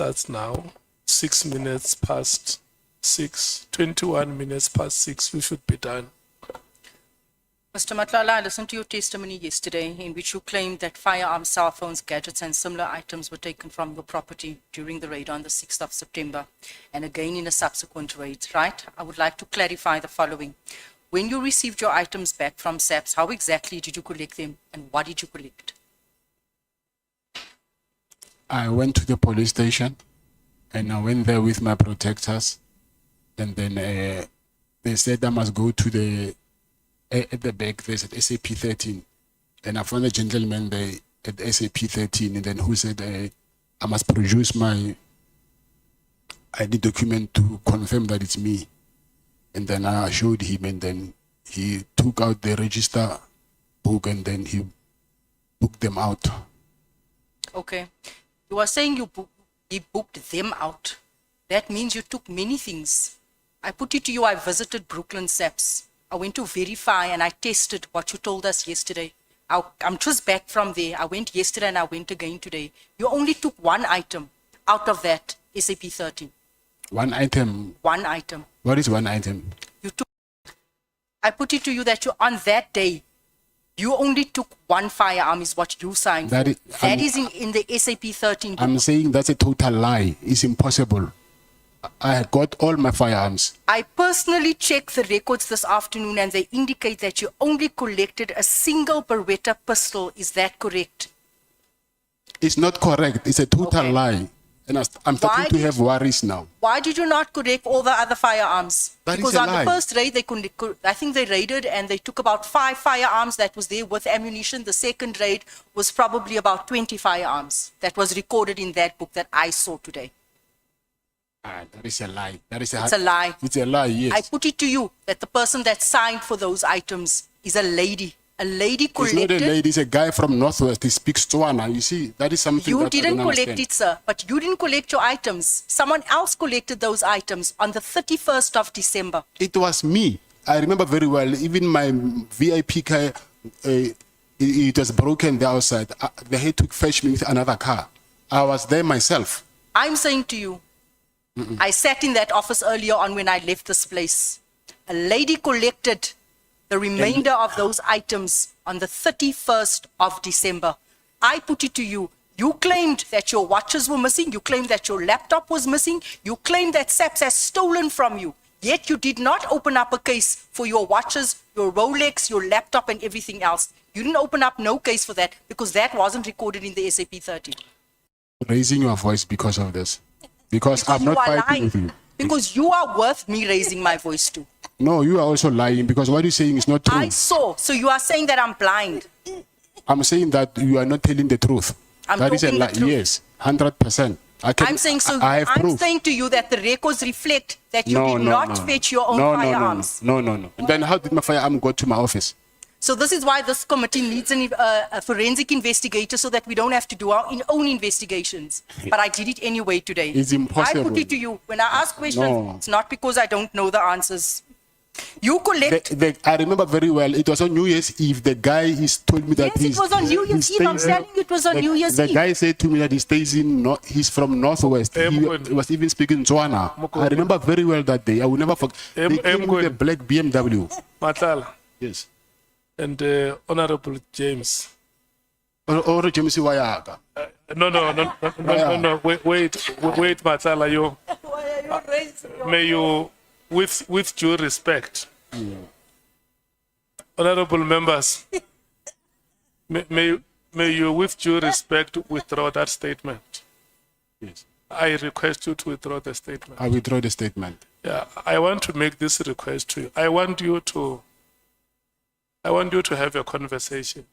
That's now 6 minutes past 6, 21 minutes past 6. We should be done. Mr. Matlala, I listened to your testimony yesterday in which you claimed that firearms, cell phones, gadgets and similar items were taken from your property during the raid on the 6th of September and again in a subsequent raid, right? I would like to clarify the following. When you received your items back from SAPS, how exactly did you collect them and what did you collect? I went to the police station and I went there with my protectors, and then they said I must go to the at the back. There's an SAP 13, and I found a gentleman there at SAP 13, and then who said I must produce my ID document to confirm that it's me. And then I showed him, and then he took out the register book, and then he booked them out. Okay. You are saying he booked them out. That means you took many things. I put it to you, I visited Brooklyn SAPS. I went to verify and I tested what you told us yesterday. I'm just back from there. I went yesterday and I went again today. You only took one item out of that SAP 13. One item? One item. What is one item? You took. I put it to you that you on that day, you only took one firearm is what you signed. That is in the SAP 13 book. I'm saying that's a total lie. It's impossible. I got all my firearms. I personally checked the records this afternoon and they indicate that you only collected a single Beretta pistol. Is that correct? It's not correct. It's a total lie. And I'm starting to have worries now. Why did you not collect all the other firearms? Because on the first raid, I think they raided and they took about 5 firearms that was there with ammunition. The second raid was probably about 20 firearms that was recorded in that book that I saw today. That is a lie. It's a lie. It's a lie, yes. I put it to you that the person that signed for those items is a lady. A lady collected. It's not a lady, it's a guy from Northwest. He speaks Tswana. You see, that is something you that didn't I don't collect understand. it, sir. But you didn't collect your items. Someone else collected those items on the 31st of December. It was me. I remember very well. Even my VIP car, it was broken there outside. They had to fetch me with another car. I was there myself. I'm saying to you, I sat in that office earlier on when I left this place. A lady collected the remainder of those items on the 31st of December. I put it to you. You claimed that your watches were missing. You claimed that your laptop was missing. You claimed that SAPS has stolen from you. Yet you did not open up a case for your watches, your Rolex, your laptop and everything else. You didn't open up no case for that because that wasn't recorded in the SAP 30. Raising your voice because of this. Because I'm not fighting with you. Because you are worth me raising my voice to. No, you are also lying because what you're saying is not true. I saw. So you are saying that I'm blind. I'm saying that you are not telling the truth. That is a lie. Yes, 100%. I'm saying so. I have proof. Saying to you that the records reflect that you did not fetch your own firearms. No. Then how did my firearm go to my office? So this is why this committee needs a forensic investigator so that we don't have to do our own investigations. But I did it anyway today. It's impossible. I put it to you. When I ask questions, it's not because I don't know the answers. You collect. I remember very well. It was on New Year's Eve. The guy told me that it was on New Year's Eve. I'm telling you, it was on New Year's Eve. The guy said to me that he stays in. He's from Northwest. He was even speaking Tswana. I remember very well that day. I will never forget. They came with a black BMW. Matlala. Yes. And Honorable James. Honorable James Wayaga. No. Wait, Matlala. You. May you. With due respect, honorable members, may you, with due respect, withdraw that statement. Yes. I request you to withdraw the statement. I withdraw the statement. Yeah, I want to make this request to you. I want you to have a conversation.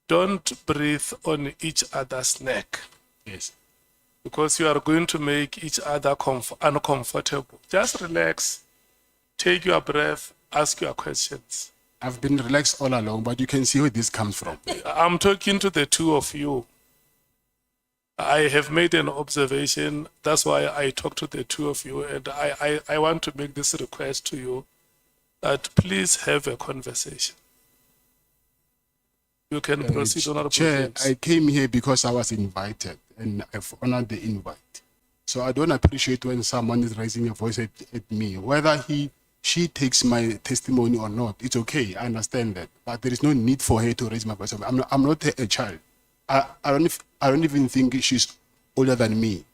Don't breathe on each other's neck. Yes. Because you are going to make each other uncomfortable. Just relax, take your breath, ask your questions. I've been relaxed all along, but you can see where this comes from. I'm talking to the two of you. I have made an observation. That's why I talk to the two of you. And I want to make this request to you that please have a conversation. You can proceed, Honorable Chair, James. I came here because I was invited and I've honored the invite. So I don't appreciate when someone is raising a voice at me. Whether she takes my testimony or not, it's okay. I understand that. But there is no need for her to raise my voice. I'm not a child. I don't even think she's older than me.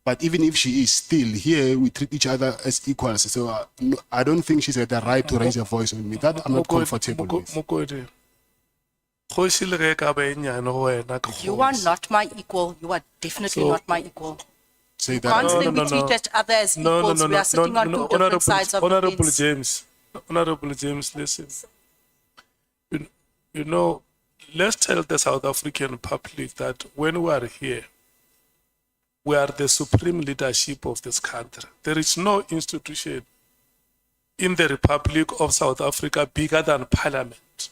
But even if she is, still here we treat each other as equals. So no, I don't think she's got the right to raise a voice on me. That I'm not comfortable with. Mokodi. Kgoši le ge e ka ba e nyane go wena ke You are kgoši. not my equal. You are definitely So- not my equal. Say Can't that. say no, we no, treat no. each other as No, equals. We are sitting on two different sides of the Honorable fence. James. Honorable James, listen. You know, let's tell the South African public that when we are here, we are the supreme leadership of this country. There is no institution in the Republic of South Africa bigger than Parliament.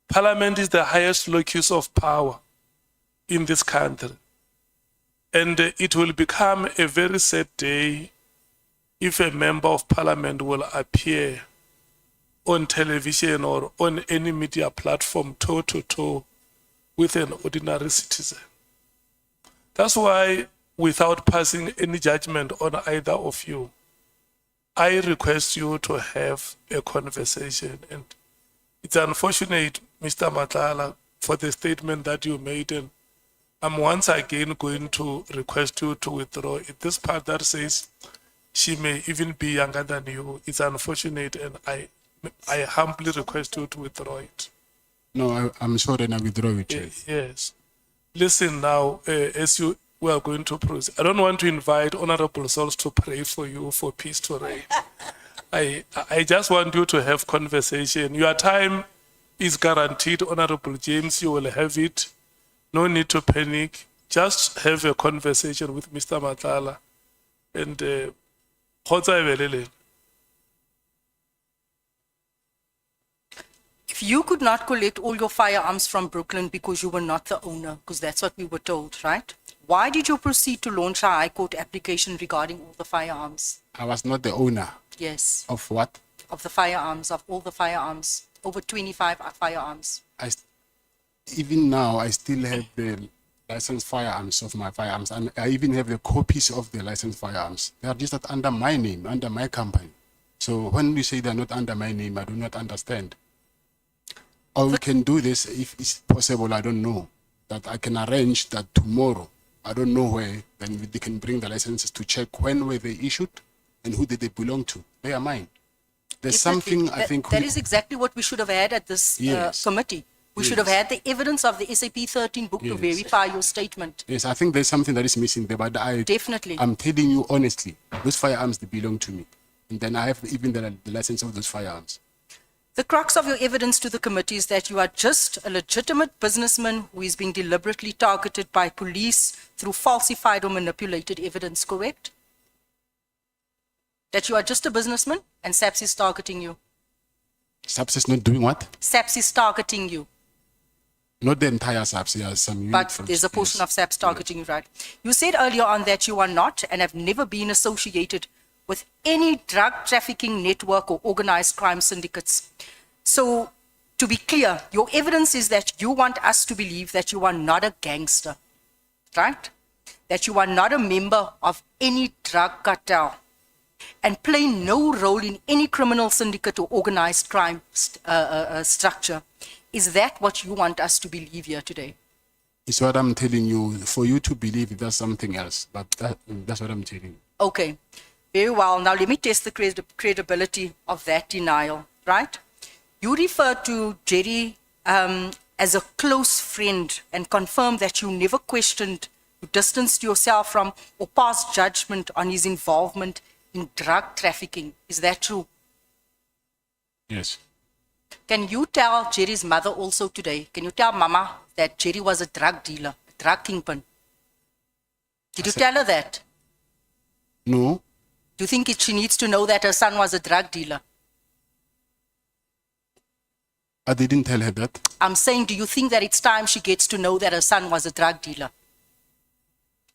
Parliament is the highest locus of power in this country. And it will become a very sad day if a member of Parliament will appear on television or on any media platform toe to toe with an ordinary citizen. That's why, without passing any judgment on either of you, I request you to have a conversation. And it's unfortunate, Mr. Matlala, for the statement that you made. And I'm once again going to request you to withdraw it. This part that says she may even be younger than you, it's unfortunate, and I humbly request you to withdraw it. No, I'm sorry and I withdraw it, Chair. Yes. Listen now, as you we are going to proceed. I don't want to invite honorable souls to pray for you for peace to reign. I just want you to have conversation. Your time is guaranteed, Honorable James. You will have it. No need to panic. Just have a conversation with Mr. Matlala. And kgotsa e be le lena. If you could not collect all your firearms from Brooklyn because you were not the owner, because that's what we were told, right? Why did you proceed to launch a High Court application regarding all the firearms? I was not the owner Yes, of what? of the firearms, of all the firearms, over 25 firearms. Even now, I still have the licensed firearms of my firearms, and I even have the copies of the licensed firearms. They are registered under my name, under my company. So when you say they're not under my name, I do not understand. Or we can do this if it's possible, I don't know, that I can arrange that tomorrow, I don't know where, then they can bring the licenses to check when were they issued and who did they belong to. They are mine. There's Definitely. something I think that is exactly what we should have had at this Yes. committee. We should have had the evidence of the SAP 13 book to Yes. verify your statement. Yes, I think there's something that is missing there, but Definitely. I'm telling you honestly, those firearms, they belong to me. And then I have even the license of those firearms. The crux of your evidence to the committee is that you are just a legitimate businessman who is being deliberately targeted by police through falsified or manipulated evidence, correct? That you are just a businessman and SAPS is targeting you. SAPS is not doing what? SAPS is targeting you, Not the entire SAPS, yes, some unit but from- there's a portion yes. of SAPS targeting you, right? You said earlier on that you are not and have never been associated with any drug trafficking network or organized crime syndicates. So, to be clear, your evidence is that you want us to believe that you are not a gangster, right? That you are not a member of any drug cartel and play no role in any criminal syndicate or organized crime structure. Is that what you want us to believe here today? It's what I'm telling you. For you to believe it, that's something else. But that's what I'm telling you. Okay, very well. Now let me test the credibility of that denial, right? You refer to Jerry as a close friend and confirm that you never questioned, you distanced yourself from or passed judgment on his involvement in drug trafficking. Is that true? Yes. Can you tell Jerry's mother also today, can you tell Mama that Jerry was a drug dealer, a drug kingpin? Did you tell her that? No. Do you think she needs to know that her son was a drug dealer? I didn't tell her that. I'm saying, do you think that it's time she gets to know that her son was a drug dealer?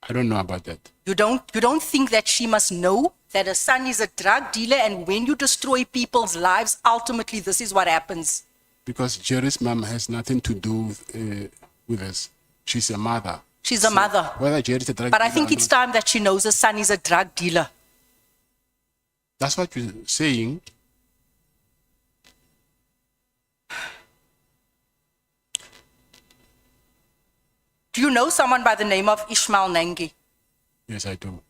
I don't know about that. You don't think that she must know that her son is a drug dealer, and when you destroy people's lives, ultimately this is what happens. Because Jerry's mom has nothing to do with us. She's a mother. She's a mother. Whether Jerry's a drug But I dealer think or it's not, time that she knows her son is a drug dealer. that's what you're saying. Do you know someone by the name of Ishmael Nangi? Yes, I do.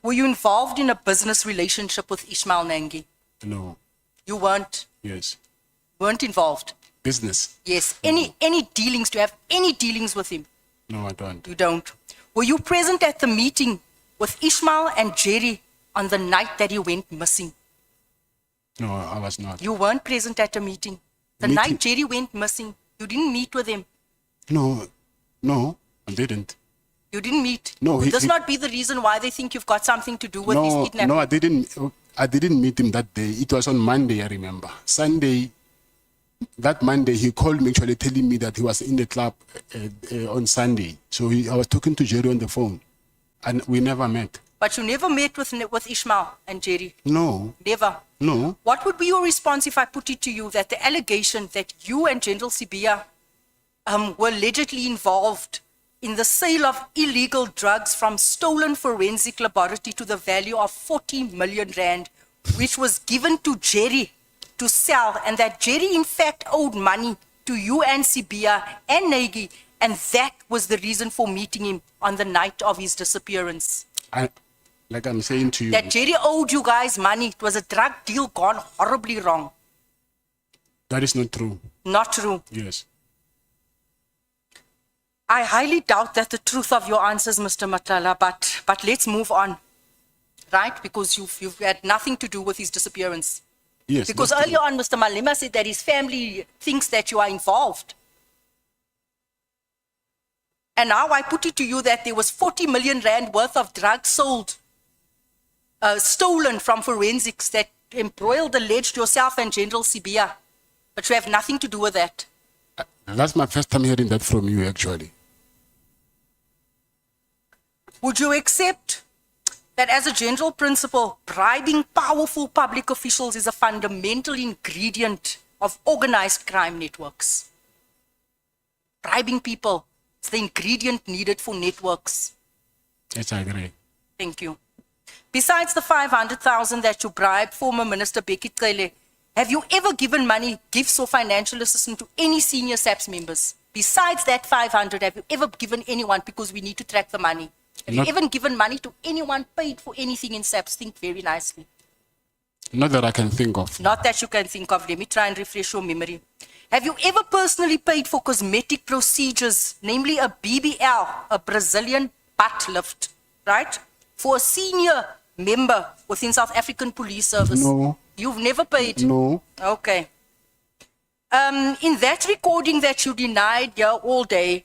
Were you involved in a business relationship with Ishmael Nangi? No. You weren't involved. Business? Yes. Any dealings? Do you have any dealings with him? No, I don't. You don't. Were you present at the meeting with Ishmael and Jerry on the night that he went missing? No, I was not. You weren't present at the meeting. The night Jerry went missing, you didn't meet with him. No, I didn't. You didn't meet. No, Would this not be the reason why they think you've got something to do with his kidnapping? No, I didn't meet him that day. It was on Monday, I remember. Sunday, that Monday, he called me actually telling me that he was in the club on Sunday. So I was talking to Jerry on the phone, and we never met. But you never met with Ishmael and Jerry? No. Never? No. What would be your response if I put it to you that the allegation that you and General Sibia were allegedly involved in the sale of illegal drugs from stolen forensic laboratory to the value of 40 million rand, which was given to Jerry to sell, and that Jerry in fact owed money to you and Sibia and Nagy, and that was the reason for meeting him on the night of his disappearance? Like I'm saying to you, that Jerry owed you guys money. It was a drug deal gone horribly wrong. that is not true. Not true. Yes. I highly doubt that the truth of your answers, Mr. Matlala, but let's move on, right? Because you've had nothing to do with his disappearance. Yes. Because that's earlier true. on, Mr. Malema said that his family thinks that you are involved. And now I put it to you that there was 40 million rand worth of drugs sold, stolen from forensics that embroiled, alleged yourself and General Sibia. But you have nothing to do with that. That's my first time hearing that from you, actually. Would you accept that as a general principle, bribing powerful public officials is a fundamental ingredient of organized crime networks? Bribing people is the ingredient needed for networks. Yes, I agree. Thank you. Besides the 500,000 that you bribed former Minister Becky Cele, have you ever given money, gifts or financial assistance to any senior SAPS members? Besides that 500, have you ever given anyone, because we need to track the money? Have you ever given money to anyone, paid for anything in SAPS? Think very nicely. Not that I can think of. Not that you can think of. Let me try and refresh your memory. Have you ever personally paid for cosmetic procedures, namely a BBL, a Brazilian butt lift, right? For a senior member within South African Police Service? No. You've never paid? No. Okay. In that recording that you denied here all day,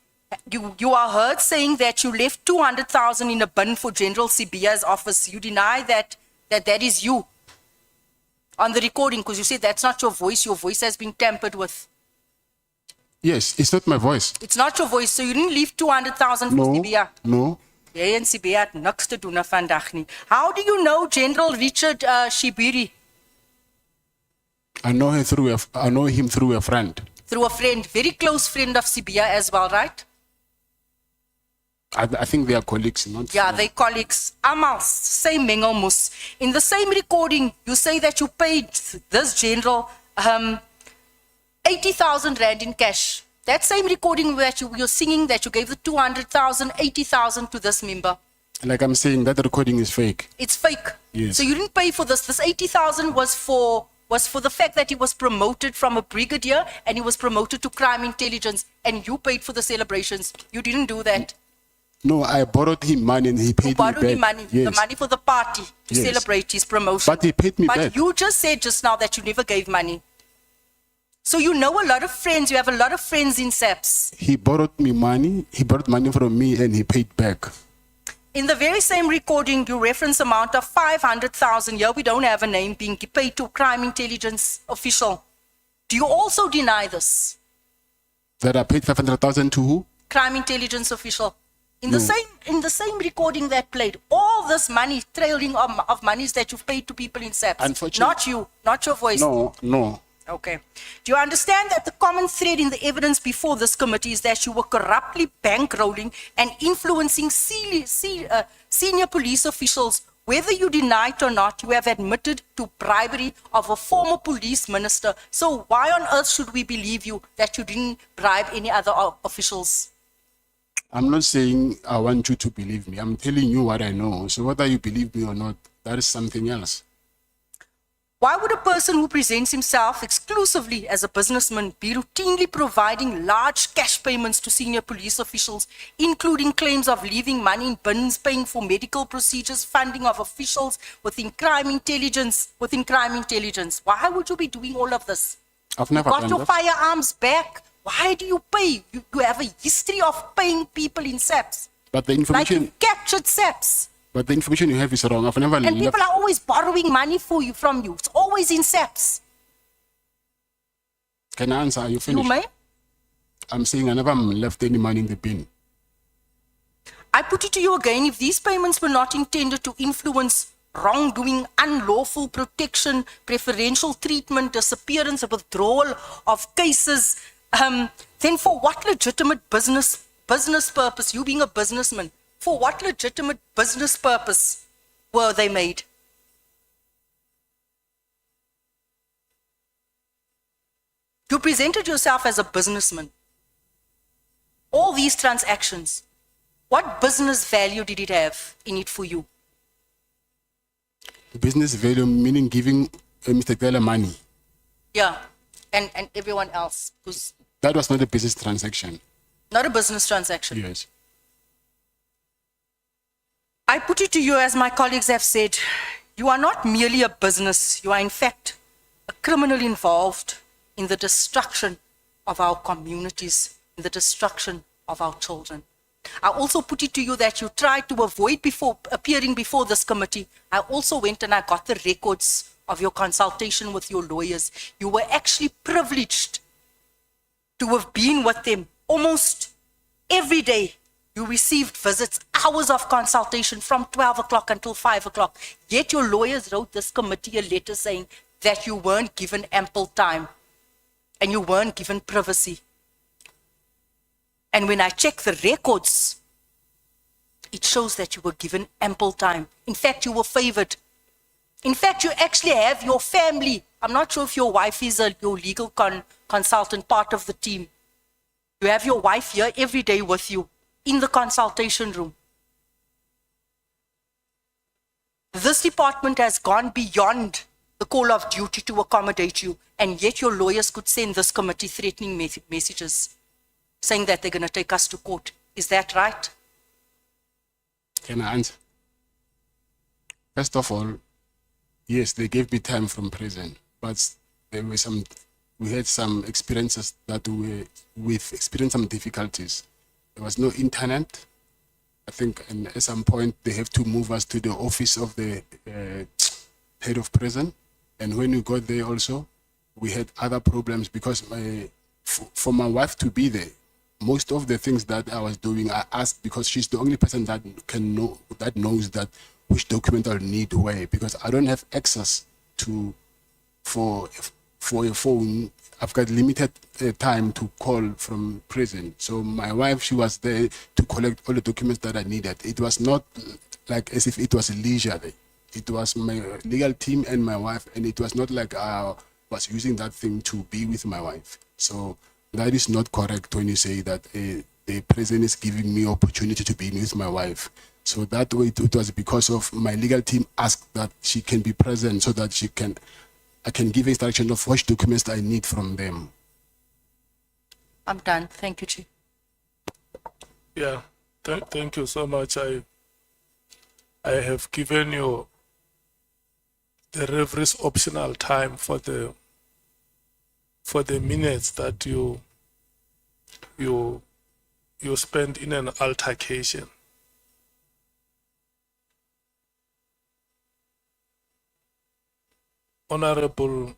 you are heard saying that you left 200,000 in a bin for General Sibia's office. You deny that is you on the recording, because you said that's not your voice. Your voice has been tampered with. Yes, it's not my voice. It's not your voice, so you didn't leave 200,000 for Sibia. No. Jy en Sibia het niks te doen vandag nie. How do you know General Richard Shibiri? I know him through a friend. Through a friend, very close friend of Sibia as well, right? I think they are colleagues, not Yeah, friends. they colleagues. Amal, same mengelmoes. In the same recording, you say that you paid this general 80,000 rand in cash. That same recording that you're singing that you gave the 200,000, 80,000 to this member. Like I'm saying, that recording is fake. It's fake. Yes. So you didn't pay for this. This 80,000 was for the fact that he was promoted from a brigadier and he was promoted to crime intelligence, and you paid for the celebrations. You didn't do that. No, I borrowed him money and he paid You me back. borrowed him money, Yes. the money for the party to Yes. celebrate his promotion. But he paid me But back. you just said just now that you never gave money. So you know a lot of friends, you have a lot of friends in SAPS. He borrowed me money. He borrowed money from me and he paid back. In the very same recording, you reference amount of 500,000. Here we don't have a name being paid to a crime intelligence official. Do you also deny this? That I paid 500,000 to who? Crime intelligence official. In No. the same recording that played, all this money, trailing of monies that you've paid to people in SAPS. Unfortunately- Not you, not your voice. No. Okay. Do you understand that the common thread in the evidence before this committee is that you were corruptly bankrolling and influencing senior police officials? Whether you deny it or not, you have admitted to bribery of a former police minister. So why on earth should we believe you that you didn't bribe any other officials? I'm not saying I want you to believe me. I'm telling you what I know. So whether you believe me or not, that is something else. Why would a person who presents himself exclusively as a businessman be routinely providing large cash payments to senior police officials, including claims of leaving money in bins, paying for medical procedures, funding of officials within crime intelligence? Why would you be doing all of this? I've never You got done your that. firearms back. Why do you pay? You have a history of paying people in SAPs. But the Like information, you captured SAPs. but the information you have is wrong. I've never And left. people are always borrowing money from you. It's always in SAPs. Can I answer? Are you You finished? may. I'm saying I never left any money in the bin. I put it to you again, if these payments were not intended to influence wrongdoing, unlawful protection, preferential treatment, disappearance, or withdrawal of cases, then for what legitimate business purpose, you being a businessman, for what legitimate business purpose were they made? You presented yourself as a businessman. All these transactions, what business value did it have in it for you? Business value meaning giving Mr. Taylor money. Yeah, and everyone else who's That was not a business transaction. not a business transaction. Yes. I put it to you, as my colleagues have said, you are not merely a business, you are in fact a criminal involved in the destruction of our communities, in the destruction of our children. I also put it to you that you tried to avoid appearing before this committee. I also went and I got the records of your consultation with your lawyers. You were actually privileged to have been with them almost every day. You received visits, hours of consultation from 12 o'clock until 5 o'clock. Yet your lawyers wrote this committee a letter saying that you weren't given ample time and you weren't given privacy. And when I check the records, it shows that you were given ample time. In fact, you were favored. In fact, you actually have your family. I'm not sure if your wife is your legal consultant, part of the team. You have your wife here every day with you in the consultation room. This department has gone beyond the call of duty to accommodate you, and yet your lawyers could send this committee threatening messages saying that they're going to take us to court. Is that right? Can I answer? First of all, yes, they gave me time from prison, but we had some experiences that we've experienced some difficulties. There was no internet. I think and at some point they have to move us to the office of the head of prison. And when we got there also, we had other problems because for my wife to be there, most of the things that I was doing, I asked because she's the only person that knows that which document I'll need where, because I don't have access to for a phone. I've got limited time to call from prison. So my wife, she was there to collect all the documents that I needed. It was not like as if it was a leisure day. It was my legal team and my wife, and it was not like I was using that thing to be with my wife. So that is not correct when you say that the prison is giving me opportunity to be with my wife. So that way it was because of my legal team asked that she can be present so that I can give instruction of which documents I need from them. I'm done. Thank you, Chief. Yeah, thank you so much. I have given you the referee's optional time for the minutes that you spend in an altercation. Honorable